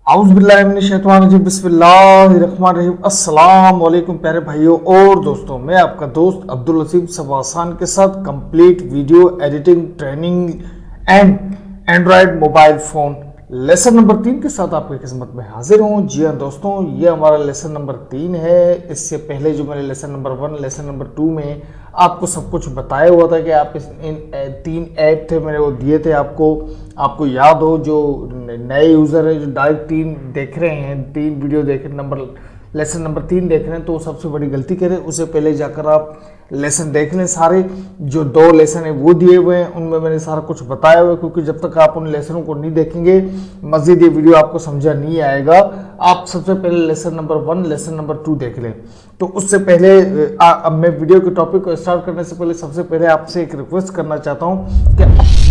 आउज़ुबिल्लाहिमिनश्शैतानिर्रजीम बिस्मिल्लाहिर्रहमानिर्रहीम। अस्सलाम वालेकुम प्यारे भाइयों और दोस्तों, मैं आपका दोस्त अब्दुल लतीफ़ सवासान के साथ complete video editing training and Android mobile phone lesson number 3 के साथ आपकी खिदमत में हाजिर हूँ। जी हाँ दोस्तों, ये हमारा लेसन नंबर 3 है। इससे पहले जो मैंने लेसन नंबर 1 लेसन नंबर 2 में आपको सब कुछ बताया हुआ था कि आप इन 3 ऐप थे मैंने वो दिए थे आपको याद हो। जो नए यूज़र है जो डायरेक्ट 3 देख रहे हैं, 3 वीडियो देख लेसन नंबर 3 देख रहे हैं तो सबसे बड़ी गलती करें। उससे पहले जाकर आप लेसन देख लें। सारे जो 2 लेसन है वो दिए हुए हैं, उनमें मैंने सारा कुछ बताया हुआ है, क्योंकि जब तक आप उन लेसनों को नहीं देखेंगे मज़ीद ये वीडियो आपको समझा नहीं आएगा। आप सबसे पहले लेसन नंबर 1 लेसन नंबर 2 देख लें। तो उससे पहले अब मैं वीडियो के टॉपिक को स्टार्ट करने से पहले सबसे पहले आपसे एक रिक्वेस्ट करना चाहता हूँ कि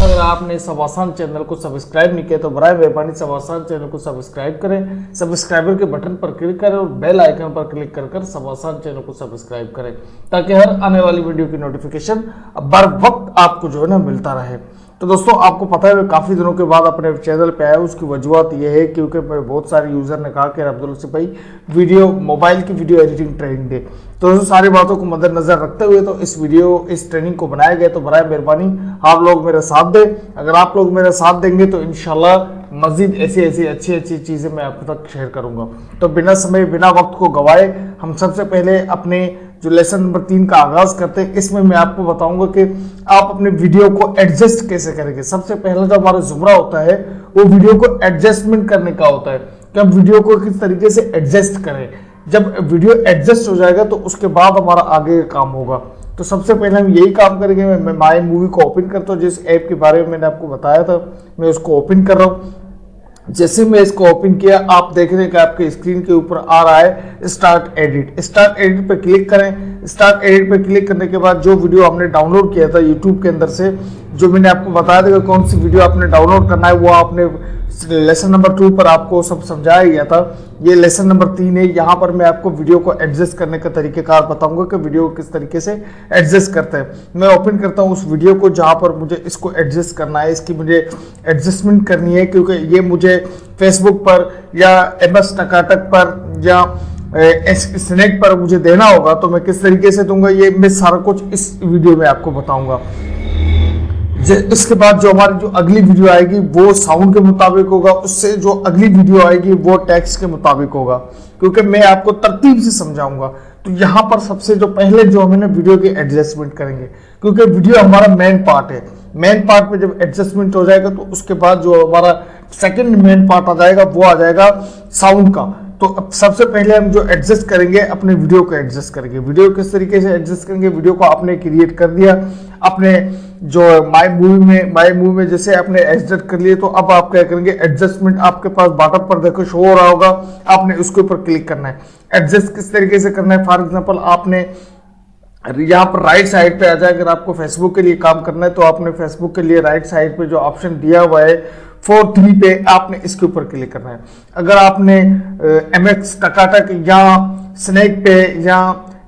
अगर आपने सवासान चैनल को सब्सक्राइब नहीं किया तो बराए मेहरबानी सवासान चैनल को सब्सक्राइब करें। सब्सक्राइबर के बटन पर क्लिक करें और बेल आइकन पर क्लिक कर सवासान चैनल को सब्सक्राइब करें, ताकि हर आने वाली वीडियो की नोटिफिकेशन बर वक्त आपको जो है ना मिलता रहे। तो दोस्तों, आपको पता है मैं काफ़ी दिनों के बाद अपने चैनल पे आया। उसकी वजूहत यह है क्योंकि बहुत सारे यूज़र ने कहा कि अब्दुल लतीफ़ भाई मोबाइल की वीडियो एडिटिंग ट्रेनिंग दे। तो दोस्तों, सारी बातों को मद्देनजर रखते हुए तो इस ट्रेनिंग को बनाया गया। तो बराए मेहरबानी आप लोग मेरा साथ दें। अगर आप लोग मेरा साथ देंगे तो इंशाल्लाह मज़ीद ऐसी अच्छी चीज़ें मैं आपके तक शेयर करूँगा। तो बिना समय बिना वक्त को गवाए हम सबसे पहले अपने जो लेसन नंबर 3 का आगाज़ करते हैं। इसमें मैं आपको बताऊंगा कि आप अपने वीडियो को एडजस्ट कैसे करेंगे। सबसे पहला जो हमारा जुमरा होता है वो वीडियो को एडजस्टमेंट करने का होता है कि हम वीडियो को किस तरीके से एडजस्ट करें। जब वीडियो एडजस्ट हो जाएगा तो उसके बाद हमारा आगे काम होगा। तो सबसे पहले हम यही काम करेंगे। मैं माई मूवी को ओपन करता हूँ, जिस ऐप के बारे में मैंने आपको बताया था मैं उसको ओपन कर रहा हूँ। जैसे मैं इसको ओपन किया आप देख रहे हैं कि आपके स्क्रीन के ऊपर आ रहा है स्टार्ट एडिट पे क्लिक करें। स्टार्ट एडिट पे क्लिक करने के बाद जो वीडियो हमने डाउनलोड किया था यूट्यूब के अंदर से, जो मैंने आपको बताया था कि कौन सी वीडियो आपने डाउनलोड करना है, वो आपने लेसन नंबर 2 पर आपको सब समझाया गया था। ये लेसन नंबर 3 है। यहाँ पर मैं आपको वीडियो को एडजस्ट करने का तरीकेकार बताऊंगा कि वीडियो को किस तरीके से एडजस्ट करते हैं। मैं ओपन करता हूँ उस वीडियो को जहाँ पर मुझे इसको एडजस्ट करना है, इसकी मुझे एडजस्टमेंट करनी है, क्योंकि ये मुझे फेसबुक पर या MS टकाटक पर या स्नैक पर मुझे देना होगा। तो मैं किस तरीके से दूंगा ये मैं सारा कुछ इस वीडियो में आपको बताऊंगा। इसके बाद जो हमारी जो अगली वीडियो आएगी वो साउंड के मुताबिक होगा, उससे जो अगली वीडियो आएगी वो टेक्स्ट के मुताबिक होगा, क्योंकि मैं आपको तरतीब से समझाऊंगा। तो यहाँ पर सबसे जो पहले जो हमें वीडियो की एडजस्टमेंट करेंगे, क्योंकि वीडियो हमारा मेन पार्ट है। मेन पार्ट में जब एडजस्टमेंट हो जाएगा तो उसके बाद जो हमारा सेकंड मेन पार्ट आ जाएगा वो आ जाएगा साउंड का। तो अब सबसे पहले हम जो एडजस्ट करेंगे अपने वीडियो को एडजस्ट करेंगे। वीडियो किस तरीके से एडजस्ट करेंगे, वीडियो को आपने क्रिएट कर दिया अपने जो माई मूवी में जैसे आपने एडजस्ट कर लिए, तो अब आप क्या करेंगे एडजस्टमेंट आपके पास बॉटम पर देखो शो हो रहा होगा, आपने उसके ऊपर क्लिक करना है। एडजस्ट किस तरीके से करना है, फॉर एग्जांपल आपने यहाँ पर राइट साइड पे आ जाए। अगर आपको फेसबुक के लिए काम करना है तो आपने फेसबुक के लिए राइट साइड पे जो ऑप्शन दिया हुआ है 4-3 पे आपने इसके ऊपर क्लिक करना है। अगर आपने MX टकाटक या स्नैक पे या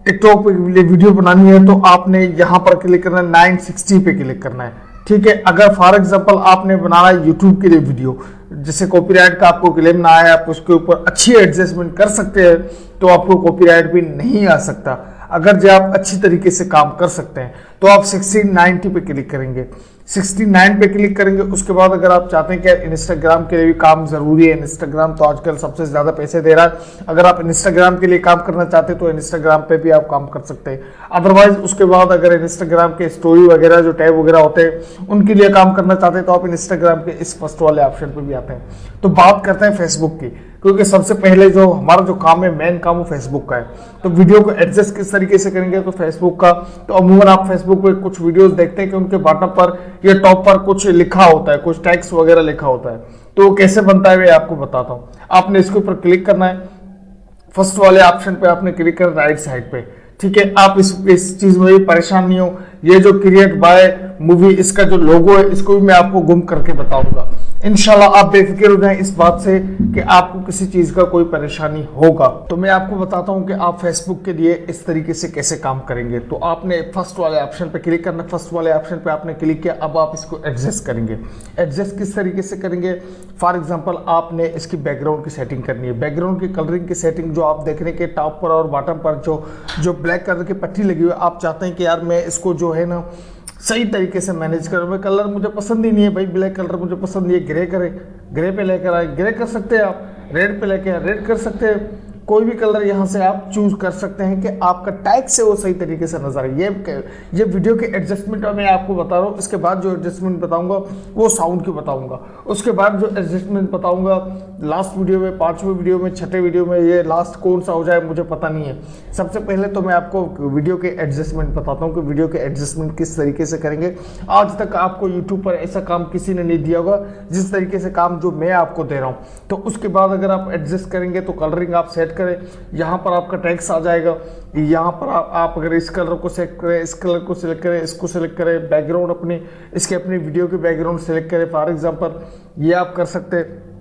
टिकटॉक पे वीडियो बनानी है तो आपने यहाँ पर क्लिक करना है, 960 पे क्लिक करना है। ठीक है। अगर फॉर एग्जांपल आपने बनाना है यूट्यूब के लिए वीडियो, जैसे कॉपीराइट का आपको क्लेम ना आए, आप उसके ऊपर अच्छी एडजस्टमेंट कर सकते हैं तो आपको कॉपीराइट भी नहीं आ सकता। अगर जो आप अच्छी तरीके से काम कर सकते हैं तो आप 1690 पे क्लिक करेंगे, 69 पे क्लिक करेंगे। उसके बाद अगर आप चाहते हैं कि इंस्टाग्राम के लिए भी काम जरूरी है, इंस्टाग्राम तो आजकल सबसे ज्यादा पैसे दे रहा है, अगर आप इंस्टाग्राम के लिए काम करना चाहते हैं तो इंस्टाग्राम पे भी आप काम कर सकते हैं। अदरवाइज उसके बाद अगर इंस्टाग्राम के स्टोरी वगैरह जो टैब वगैरह होते हैं उनके लिए काम करना चाहते हैं तो आप इंस्टाग्राम के इस फर्स्ट वाले ऑप्शन पे भी आते हैं। तो बात करते हैं फेसबुक की, क्योंकि सबसे पहले जो हमारा जो काम है मेन काम वो फेसबुक का है। तो वीडियो को एडजस्ट किस तरीके से करेंगे तो फेसबुक का, तो अमूमन आप फेसबुक पे कुछ वीडियोस देखते हैं कि उनके बॉटम पर या टॉप पर कुछ लिखा होता है, कुछ टेक्स्ट वगैरह लिखा होता है। तो वो कैसे बनता है मैं आपको बताता हूँ। आपने इसके ऊपर क्लिक करना है, फर्स्ट वाले ऑप्शन पे आपने क्लिक करना राइट साइड पे। ठीक है। आप इस चीज में भी परेशान नहीं हो ये जो क्रिएट बाय मूवी इसका जो लोगो है इसको भी मैं आपको गुम करके बताऊंगा। इंशाल्लाह आप बेफिक्र हो जाएं इस बात से कि आपको किसी चीज का कोई परेशानी होगा। तो मैं आपको बताता हूं कि आप फेसबुक के लिए इस तरीके से कैसे काम करेंगे। तो आपने फर्स्ट वाले ऑप्शन पे क्लिक करना, फर्स्ट वाले ऑप्शन पे आपने क्लिक किया, अब आप इसको एडजस्ट करेंगे। एडजस्ट किस तरीके से करेंगे, फॉर एग्जाम्पल आपने इसकी बैकग्राउंड की सेटिंग करनी है। बैकग्राउंड की कलरिंग की सेटिंग जो आप देख रहे हैं कि टॉप पर और बॉटम पर जो ब्लैक कलर की पट्टी लगी हुई है, आप चाहते हैं कि यार मैं इसको जो है ना सही तरीके से मैनेज करूँ। मैं कलर मुझे पसंद ही नहीं है भाई, ब्लैक कलर मुझे पसंद नहीं है, ग्रे करें, ग्रे पे लेकर आए, ग्रे कर सकते हैं आप, रेड पे लेकर आए, रेड कर सकते हैं। कोई भी कलर यहाँ से आप चूज कर सकते हैं कि आपका टैग से वो सही तरीके से नजर आए। ये वीडियो के एडजस्टमेंट मैं आपको बता रहा हूँ। इसके बाद जो एडजस्टमेंट बताऊंगा वो साउंड की बताऊंगा। उसके बाद जो एडजस्टमेंट बताऊंगा लास्ट वीडियो में, 5वें वीडियो में, 6ठे वीडियो में, ये लास्ट कौन सा हो जाए मुझे पता नहीं है। सबसे पहले तो मैं आपको वीडियो के एडजस्टमेंट बताता हूँ कि वीडियो के एडजस्टमेंट किस तरीके से करेंगे। आज तक आपको यूट्यूब पर ऐसा काम किसी ने नहीं दिया होगा जिस तरीके से काम जो मैं आपको दे रहा हूँ। तो उसके बाद अगर आप एडजस्ट करेंगे तो कलरिंग आप सेट करें, यहाँ पर आपका टेक्स्ट आ जाएगा। यहाँ पर आप अगर इस कलर को सेलेक्ट करें, इस कलर को सिलेक्ट करें, इसको सिलेक्ट करें, बैकग्राउंड अपनी अपनी वीडियो की बैकग्राउंड सेलेक्ट करें, फॉर एग्जांपल ये आप कर सकते हैं।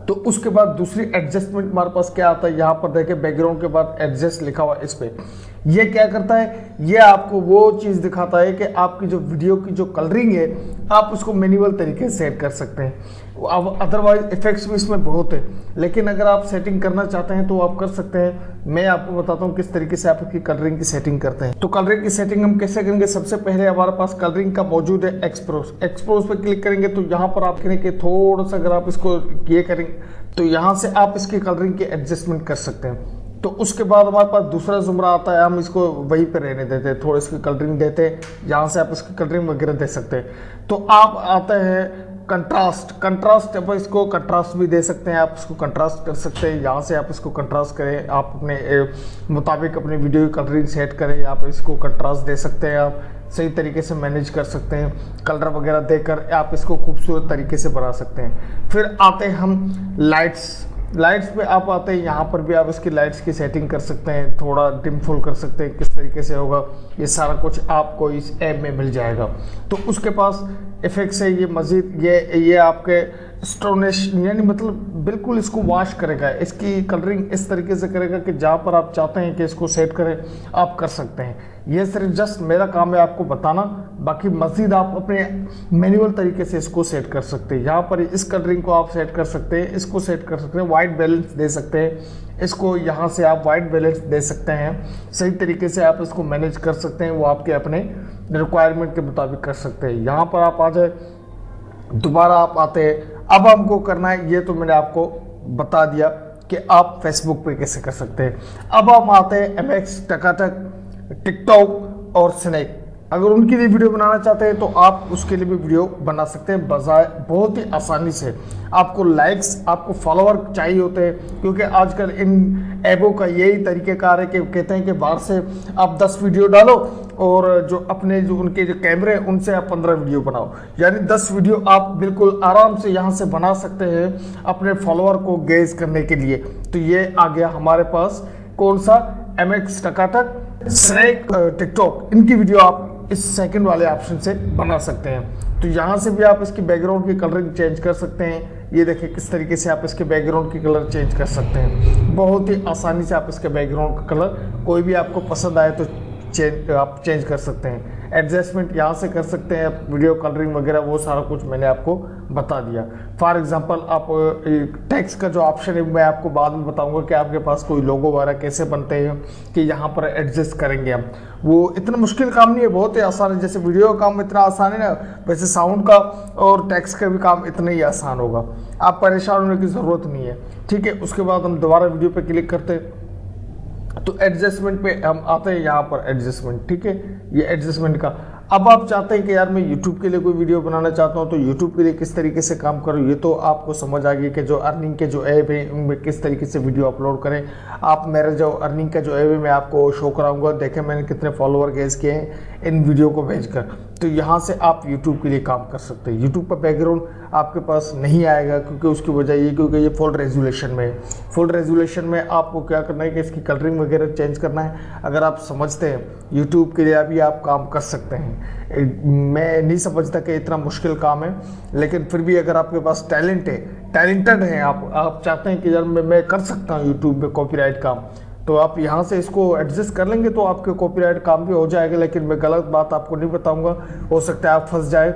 तो उसके बाद दूसरी एडजस्टमेंट हमारे पास क्या आता है, यहाँ पर देखें बैकग्राउंड के बाद एडजस्ट लिखा हुआ इस पे। ये क्या करता है, ये आपको वो चीज़ दिखाता है कि आपकी जो वीडियो की जो कलरिंग है आप उसको मैनुअल तरीके से सेट कर सकते हैं। अब अदरवाइज इफेक्ट्स भी इसमें बहुत है, लेकिन अगर आप सेटिंग करना चाहते हैं तो आप कर सकते हैं। मैं आपको बताता हूँ किस तरीके से आप इसकी कलरिंग की सेटिंग करते हैं। तो कलरिंग की सेटिंग हम कैसे करेंगे, सबसे पहले हमारे पास कलरिंग का मौजूद है एक्सप्रोस। एक्सप्रोस पे क्लिक करेंगे तो यहाँ पर आप करेंगे थोड़ा सा, अगर आप इसको ये करेंगे तो यहाँ से आप इसकी कलरिंग की एडजस्टमेंट कर सकते हैं। तो उसके बाद हमारे पास दूसरा जुमरा आता है, हम इसको वहीं पे रहने देते हैं, थोड़ी इसकी कलरिंग देते हैं, यहाँ से आप इसकी कलरिंग वगैरह दे सकते हैं। तो आप आते हैं कंट्रास्ट अब इसको कंट्रास्ट भी दे सकते हैं, आप इसको कंट्रास्ट कर सकते हैं। यहाँ से आप इसको कंट्रास्ट करें, आप अपने मुताबिक अपनी वीडियो की कलरिंग सेट करें, आप इसको कंट्रास्ट दे सकते हैं, आप सही तरीके से मैनेज कर सकते हैं। कलर वगैरह देकर आप इसको खूबसूरत तरीके से बना सकते हैं। फिर आते हैं हम लाइट्स पे आप आते हैं, यहाँ पर भी आप इसकी लाइट्स की सेटिंग कर सकते हैं, थोड़ा डिम फुल कर सकते हैं, किस तरीके से होगा ये सारा कुछ आपको इस ऐप में मिल जाएगा। तो उसके पास इफेक्ट्स है, ये मज़ीद ये आपके स्टोनिश यानी मतलब बिल्कुल इसको वॉश करेगा, इसकी कलरिंग इस तरीके से करेगा कि जहाँ पर आप चाहते हैं कि इसको सेट करें आप कर सकते हैं। ये सिर्फ जस्ट मेरा काम है आपको बताना, बाकी मज़ीद आप अपने मैनुअल तरीके से इसको सेट कर सकते हैं। यहाँ पर इस कलरिंग को आप सेट कर सकते हैं, इसको सेट कर सकते हैं, वाइट बैलेंस दे सकते हैं, इसको यहाँ से आप वाइट बैलेंस दे सकते हैं। सही तरीके से आप इसको मैनेज कर सकते हैं, वो आपके अपने रिक्वायरमेंट के मुताबिक कर सकते हैं। यहाँ पर आप आ जाए, दोबारा आप आते हैं। अब हमको करना है, ये तो मैंने आपको बता दिया कि आप फेसबुक पे कैसे कर सकते हैं। अब हम आते हैं MX, टकाटक, टिकटॉक और स्नैक। अगर उनके लिए वीडियो बनाना चाहते हैं तो आप उसके लिए भी वीडियो बना सकते हैं बजाय बहुत ही आसानी से। आपको लाइक्स, आपको फॉलोअर चाहिए होते हैं, क्योंकि आजकल इन ऐपों का यही तरीक़ेकार है कि कहते हैं कि बाहर से आप 10 वीडियो डालो और जो अपने जो उनके जो कैमरे हैं उनसे आप 15 वीडियो बनाओ, यानी 10 वीडियो आप बिल्कुल आराम से यहाँ से बना सकते हैं अपने फॉलोअर को गेज करने के लिए। तो ये आ गया हमारे पास कौन सा, MX, टकाटक, स्नैक, टिकटॉक। इनकी वीडियो आप इस सेकंड वाले ऑप्शन से बना सकते हैं। तो यहाँ से भी आप इसकी बैकग्राउंड की कलरिंग चेंज कर सकते हैं। ये देखिए किस तरीके से आप इसके बैकग्राउंड की कलर चेंज कर सकते हैं, बहुत ही आसानी से आप इसके बैकग्राउंड का कलर कोई भी आपको पसंद आए तो आप चेंज कर सकते हैं। एडजस्टमेंट यहाँ से कर सकते हैं, वीडियो कलरिंग वगैरह वो सारा कुछ मैंने आपको बता दिया। फॉर एग्जांपल आप टेक्स्ट का जो ऑप्शन है मैं आपको बाद में बताऊंगा कि आपके पास कोई लोगो वगैरह कैसे बनते हैं कि यहाँ पर एडजस्ट करेंगे हम। वो इतना मुश्किल काम नहीं है, बहुत ही आसान है। जैसे वीडियो का काम इतना आसान है ना, वैसे साउंड का और टेक्स्ट का भी काम इतना ही आसान होगा। आप परेशान होने की ज़रूरत नहीं है, ठीक है। उसके बाद हम दोबारा वीडियो पर क्लिक करते हैं तो एडजस्टमेंट पे हम आते हैं, यहाँ पर एडजस्टमेंट, ठीक है। ये एडजस्टमेंट का अब आप चाहते हैं कि यार मैं YouTube के लिए कोई वीडियो बनाना चाहता हूँ तो YouTube के लिए किस तरीके से काम करूँ, ये तो आपको समझ आ गई कि जो अर्निंग के जो ऐप है उनमें किस तरीके से वीडियो अपलोड करें। आप मेरा जो अर्निंग का जो ऐप है मैं आपको शो कराऊंगा, देखें मैंने कितने फॉलोअर गेज किए हैं इन वीडियो को भेजकर। तो यहाँ से आप YouTube के लिए काम कर सकते हैं। YouTube का बैकग्राउंड आपके पास नहीं आएगा क्योंकि उसकी वजह ये क्योंकि ये फुल रेजोल्यूशन में है। फुल रेजोल्यूशन में आपको क्या करना है कि इसकी कलरिंग वगैरह चेंज करना है। अगर आप समझते हैं YouTube के लिए अभी आप काम कर सकते हैं। मैं नहीं समझता कि इतना मुश्किल काम है, लेकिन फिर भी अगर आपके पास टैलेंट है, टैलेंटेड हैं आप चाहते हैं कि यार मैं कर सकता हूँ YouTube में कॉपीराइट काम, तो आप यहाँ से इसको एडजस्ट कर लेंगे तो आपके कॉपीराइट काम भी हो जाएगा। लेकिन मैं गलत बात आपको नहीं बताऊंगा, हो सकता है आप फंस जाए,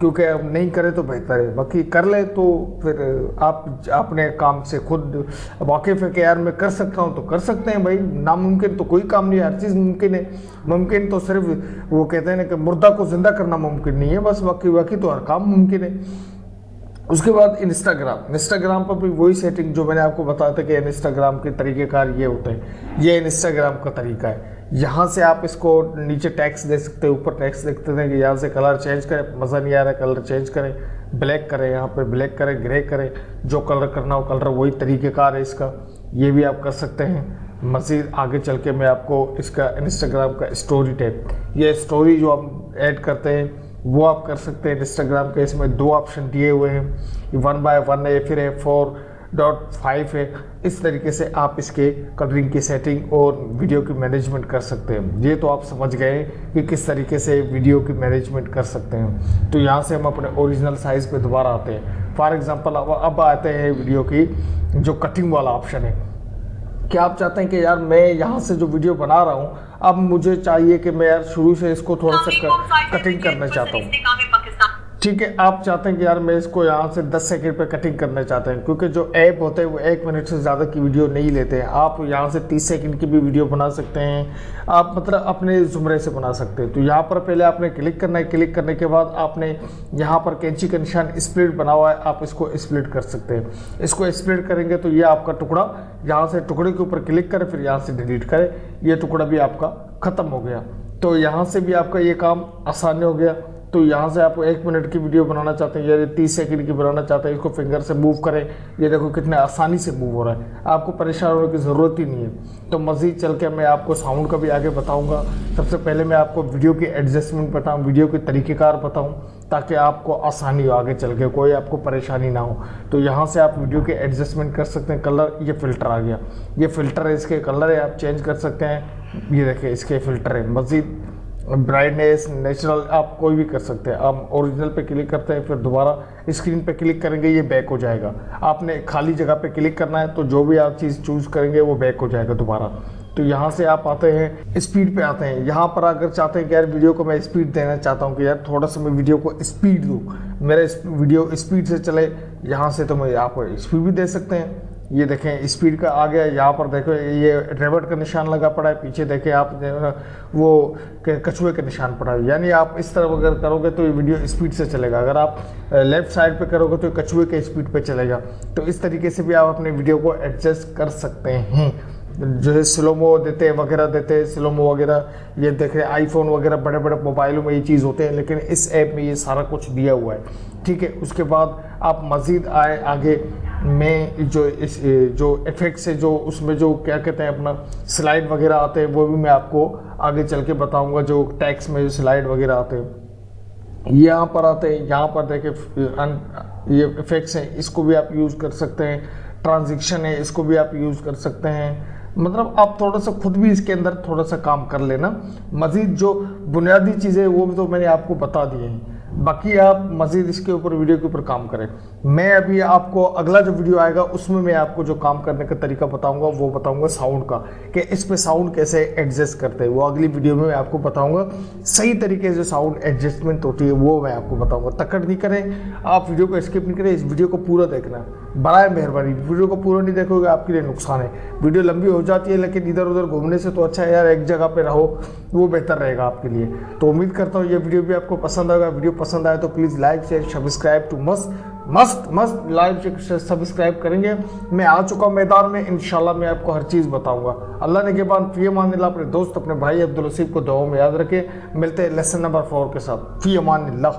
क्योंकि अब नहीं करें तो बेहतर है। बाकी कर ले तो फिर आप अपने काम से खुद वाकिफ़ है कि यार मैं कर सकता हूँ तो कर सकते हैं भाई। नामुमकिन तो कोई काम नहीं है, हर चीज़ मुमकिन है। मुमकिन तो सिर्फ वो कहते हैं ना कि मुर्दा को जिंदा करना मुमकिन नहीं है, बस बाकी तो हर काम मुमकिन है। उसके बाद इंस्टाग्राम पर भी वही सेटिंग जो मैंने आपको बताया था कि इंस्टाग्राम के तरीक़ेकार ये होते हैं। ये इंस्टाग्राम का तरीका है। यहाँ से आप इसको नीचे टैक्स दे सकते हैं, ऊपर टैक्स देखते हैं कि यहाँ से कलर चेंज करें, मज़ा नहीं आ रहा है कलर चेंज करें, ब्लैक करें, यहाँ पे ब्लैक करें, ग्रे करें, जो कलर करना हो कलर, वही तरीक़ेकार है इसका। ये भी आप कर सकते हैं। मज़ीद आगे चल के मैं आपको इसका इंस्टाग्राम का स्टोरी टैग, ये स्टोरी जो आप ऐड करते हैं वो आप कर सकते हैं इंस्टाग्राम के। इसमें 2 ऑप्शन दिए हुए हैं, 1/1 है, फिर है 4.5 है। इस तरीके से आप इसके कलरिंग की सेटिंग और वीडियो की मैनेजमेंट कर सकते हैं। ये तो आप समझ गए कि किस तरीके से वीडियो की मैनेजमेंट कर सकते हैं। तो यहाँ से हम अपने ओरिजिनल साइज़ पे दोबारा आते हैं। फॉर एग्जांपल अब आते हैं वीडियो की जो कटिंग वाला ऑप्शन है। क्या आप चाहते हैं कि यार मैं यहाँ से जो वीडियो बना रहा हूँ, अब मुझे चाहिए कि मैं यार शुरू से इसको थोड़ा सा कटिंग करना चाहता हूँ। ठीक है, आप चाहते हैं कि यार मैं इसको यहाँ से 10 सेकंड पे कटिंग करना चाहते हैं, क्योंकि जो ऐप होते हैं वो 1 मिनट से ज़्यादा की वीडियो नहीं लेते हैं। आप यहाँ से 30 सेकंड की भी वीडियो बना सकते हैं, आप मतलब अपने ज़ुमरे से बना सकते हैं। तो यहाँ पर पहले आपने क्लिक करना है, क्लिक करने के बाद आपने यहाँ पर कैंची का निशान स्प्लिट बना हुआ है, आप इसको स्प्लिट कर सकते हैं। इसको स्प्लिट करेंगे तो ये आपका टुकड़ा, यहाँ से टुकड़े के ऊपर क्लिक करें, फिर यहाँ से डिलीट करें, ये टुकड़ा भी आपका ख़त्म हो गया। तो यहाँ से भी आपका ये काम आसान हो गया। तो यहाँ से आप 1 मिनट की वीडियो बनाना चाहते हैं या 30 सेकंड की बनाना चाहते हैं, इसको फिंगर से मूव करें, ये देखो कितने आसानी से मूव हो रहा है, आपको परेशान होने की ज़रूरत ही नहीं है। तो मज़ीद चल के मैं आपको साउंड का भी आगे बताऊँगा। सबसे पहले मैं आपको वीडियो की एडजस्टमेंट बताऊँ, वीडियो के तरीक़ेकार बताऊँ, ताकि आपको आसानी हो, आगे चल के कोई आपको परेशानी ना हो। तो यहाँ से आप वीडियो के एडजस्टमेंट कर सकते हैं। कलर, ये फ़िल्टर आ गया, ये फ़िल्टर है, इसके कलर है, आप चेंज कर सकते हैं। ये देखिए इसके फ़िल्टर है। मज़ीद ब्राइटनेस, नेचुरल, आप कोई भी कर सकते हैं। आप ओरिजिनल पे क्लिक करते हैं, फिर दोबारा स्क्रीन पे क्लिक करेंगे, ये बैक हो जाएगा। आपने खाली जगह पे क्लिक करना है, तो जो भी आप चीज़ चूज़ करेंगे वो बैक हो जाएगा दोबारा। तो यहाँ से आप आते हैं, स्पीड पे आते हैं। यहाँ पर अगर चाहते हैं कि यार वीडियो को मैं स्पीड देना चाहता हूँ कि यार थोड़ा सा मैं वीडियो को स्पीड दूँ, मेरा वीडियो स्पीड से चले, यहाँ से तो मैं आप स्पीड भी दे सकते हैं। ये देखें स्पीड का आ गया। यहाँ पर देखो ये रेबट का निशान लगा पड़ा है, पीछे देखें आप वो कछुए का निशान पड़ा है। यानी आप इस तरफ अगर करोगे तो ये वीडियो स्पीड से चलेगा, अगर आप लेफ्ट साइड पे करोगे तो कछुए के स्पीड पे चलेगा। तो इस तरीके से भी आप अपने वीडियो को एडजस्ट कर सकते हैं। जो है स्लोमो देते हैं वगैरह, देते हैं स्लोमो वगैरह, ये देख रहे हैं आईफोन वगैरह बड़े बड़े मोबाइलों में ये चीज़ होते हैं, लेकिन इस ऐप में ये सारा कुछ दिया हुआ है। ठीक है, उसके बाद आप मज़ीद आए आगे में जो इफ़ेक्ट्स है, जो उसमें जो क्या कहते हैं अपना स्लाइड वगैरह आते हैं, वो भी मैं आपको आगे चल के बताऊँगा। जो टैक्स में जो स्लाइड वगैरह आते हैं यहाँ पर आते हैं। यहाँ पर देखें ये इफ़ेक्ट्स हैं, इसको भी आप यूज़ कर सकते हैं। ट्रांजिशन है, इसको भी आप यूज़ कर सकते हैं। मतलब आप थोड़ा सा खुद भी इसके अंदर थोड़ा सा काम कर लेना। मज़ीद जो बुनियादी चीज़ें वो भी तो मैंने आपको बता दिए हैं, बाकी आप मज़ीद इसके ऊपर वीडियो के ऊपर काम करें। मैं अभी आपको अगला जो वीडियो आएगा उसमें मैं आपको जो काम करने का तरीका बताऊंगा, वो बताऊंगा साउंड का, कि इस पे साउंड कैसे एडजस्ट करते हैं। वो अगली वीडियो में मैं आपको बताऊंगा। सही तरीके से साउंड एडजस्टमेंट होती है वो मैं आपको बताऊंगा। तकड़ नहीं करें, आप वीडियो को स्किप नहीं करें, इस वीडियो को पूरा देखना, बड़ा मेहरबानी। वीडियो को पूरा नहीं देखोगे आपके लिए नुकसान है। वीडियो लंबी हो जाती है, लेकिन इधर उधर घूमने से तो अच्छा है यार एक जगह पे रहो, वो बेहतर रहेगा आपके लिए। तो उम्मीद करता हूँ ये वीडियो भी आपको पसंद आएगा। वीडियो पसंद आए तो please like share subscribe to must like subscribe करेंगे। मैं आ चुका हूँ मैदान में, इंशाल्लाह मैं आपको हर चीज़ बताऊंगा। अल्लाह ने के बाद फी अमानिल्लाह। अपने दोस्त अपने भाई अब्दुल लतीफ़ को दुआओं में याद रखें। मिलते हैं लेसन नंबर 4 के साथ। फी अमानिल्लाह।